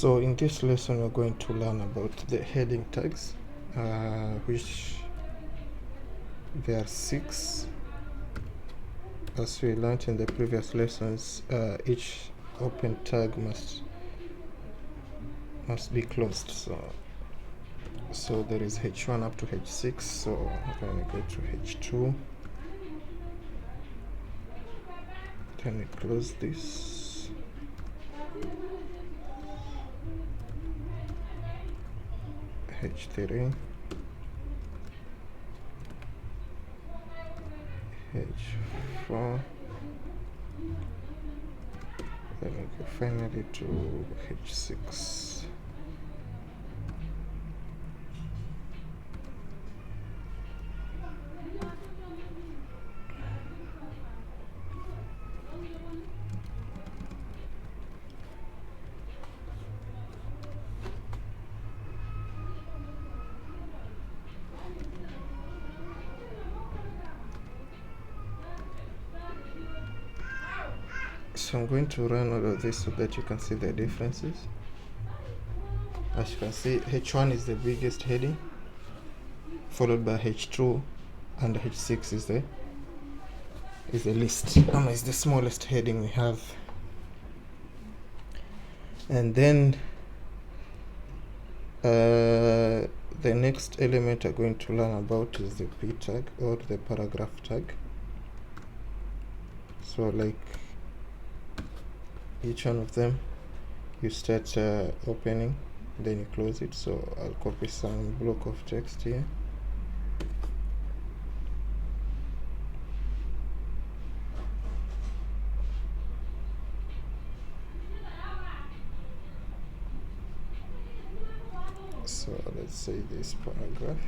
So in this lesson we're going to learn about the heading tags, which there are 6. As we learned in the previous lessons, each open tag must be closed. So there is H1 up to H6. So when we go to H2, then we close this. H3, H4, then we go finally to H6. So I'm going to run all of this so that you can see the differences. As you can see, H1 is the biggest heading, followed by H2, and H6 is the least. Is the smallest heading we have. And then the next element I'm going to learn about is the P tag, or the paragraph tag. So like each one of them, you start opening, then you close it. So I'll copy some block of text here. So let's say this paragraph.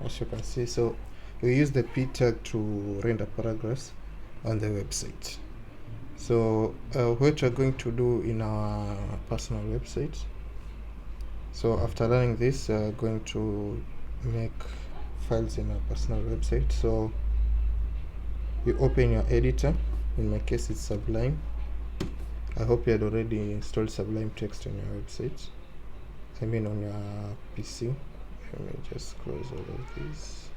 As you can see, so we use the P tag to render paragraphs on the website. So what we're going to do in our personal website. So after learning this, we're going to make files in our personal website. So you open your editor. In my case, it's Sublime. I hope you had already installed Sublime Text on your website. On your PC. Let me just close all of this.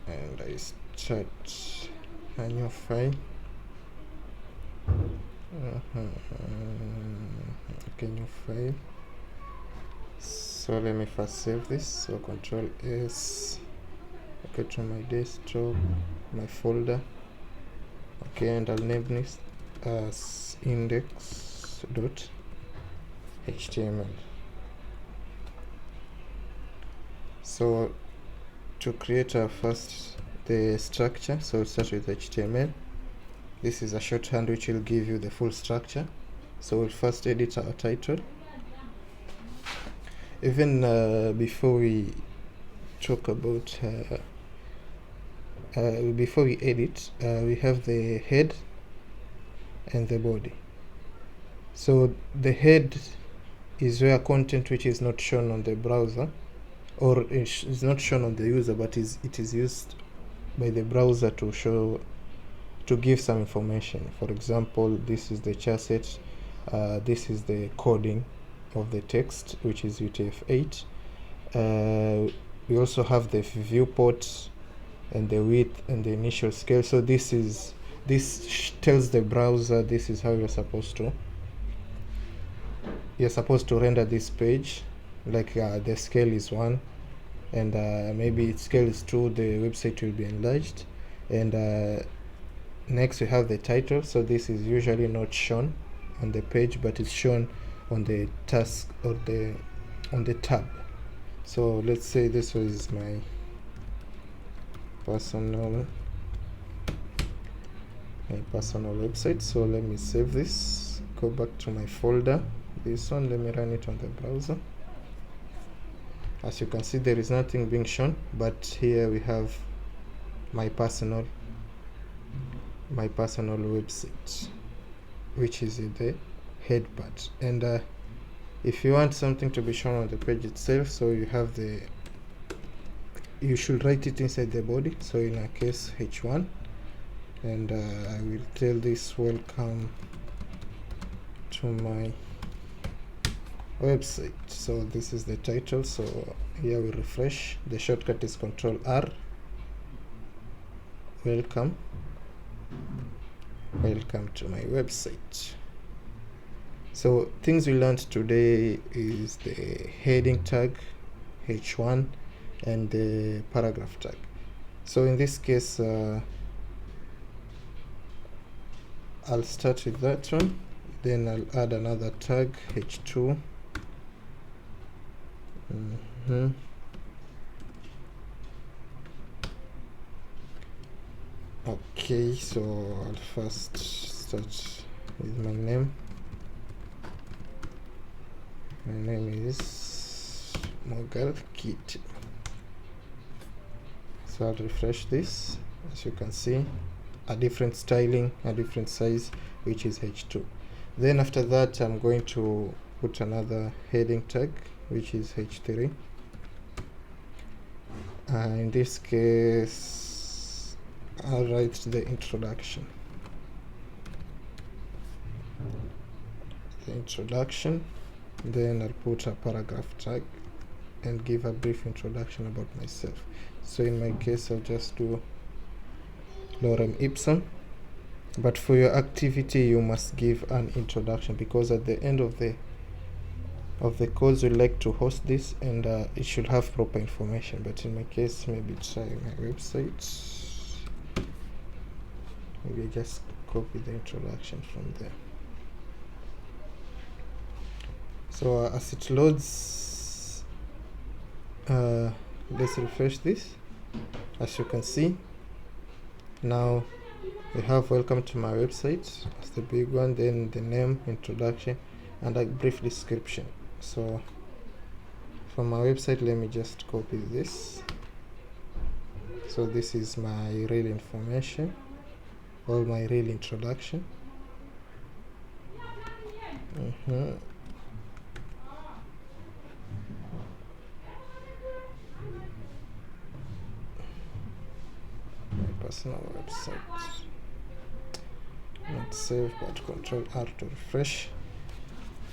And I start a new file. Okay, new file. So let me first save this. So Control S. Okay, to my desktop, my folder. Okay, and I'll name this as index.html. So to create the structure, so we'll start with HTML. This is a shorthand which will give you the full structure. So we'll first edit our title. Even before we talk about before we edit, we have the head and the body. So the head is where content which is not shown on the browser, or is not shown on the user, but it is used by the browser to give some information. For example, this is the chassis, this is the coding of the text, which is UTF-8. We also have the viewport and the width and the initial scale. So this tells the browser this is how you're supposed to render this page. Like the scale is 1, and maybe scale is 2, the website will be enlarged. And next we have the title. So this is usually not shown on the page, but it's shown on the task or on the tab. So let's say this was my personal website. So let me save this, go back to my folder, this one, let me run it on the browser. As you can see, there is nothing being shown, but here we have my personal website, which is in the head part. And if you want something to be shown on the page itself, so you have the you should write it inside the body, so in our case h1, and I will tell this welcome to my website. So this is the title. So here we refresh. The shortcut is Ctrl R. Welcome to my website. So things we learned today is the heading tag h1 and the paragraph tag. So in this case I'll start with that one, then I'll add another tag h2. Okay, so I'll first start with my name. My name is Mogal Kit. So I'll refresh this. As you can see, a different styling, a different size, which is h2. Then after that, I'm going to put another heading tag, which is h3. In this case, I'll write the introduction. Then I'll put a paragraph tag and give a brief introduction about myself. So in my case, I'll just do lorem ipsum, but for your activity you must give an introduction, because at the end of the course you like to host this, and it should have proper information. But in my case, maybe try my website. Maybe just copy the introduction from there. So as it loads, let's refresh this. As you can see, now we have welcome to my website as the big one, then the name, introduction, and a brief description. So from my website, let me just copy this. So this is my real information, or my real introduction. My personal website, not save, but Ctrl R to refresh.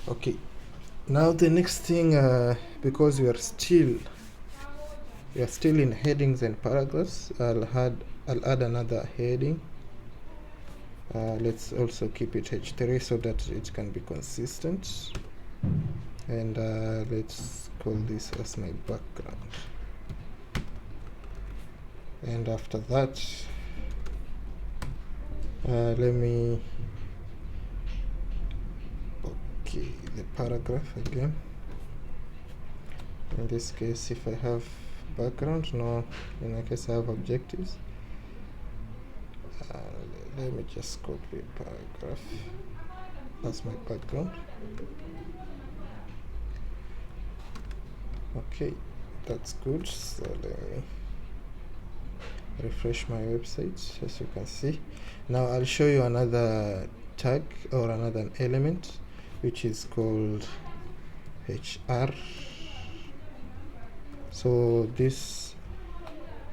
Okay, now the next thing, because we are still in headings and paragraphs, I'll add another heading. Let's also keep it h3 so that it can be consistent, and let's call this as my background. And after that, let me the paragraph again. In this case, if I have background, no, in my case I have objectives. Let me just copy paragraph as my background. Okay, that's good. So let me refresh my website. As you can see, now I'll show you another tag or another element, which is called HR. So this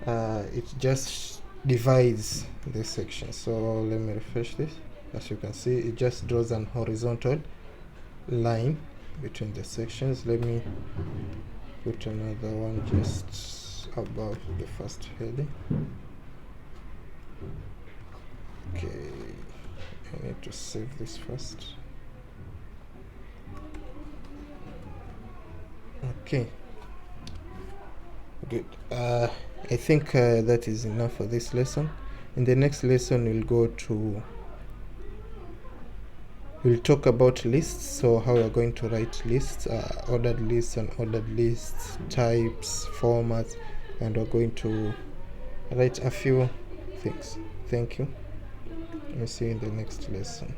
it just divides the section. So let me refresh this. As you can see, it just draws an horizontal line between the sections. Let me put another one just above the first heading. Okay, I need to save this first. Okay, good. I think that is enough for this lesson. In the next lesson, we'll talk about lists. So how we're going to write lists, ordered lists, unordered lists, types, formats, and we're going to write a few things. Thank you. We'll see you in the next lesson.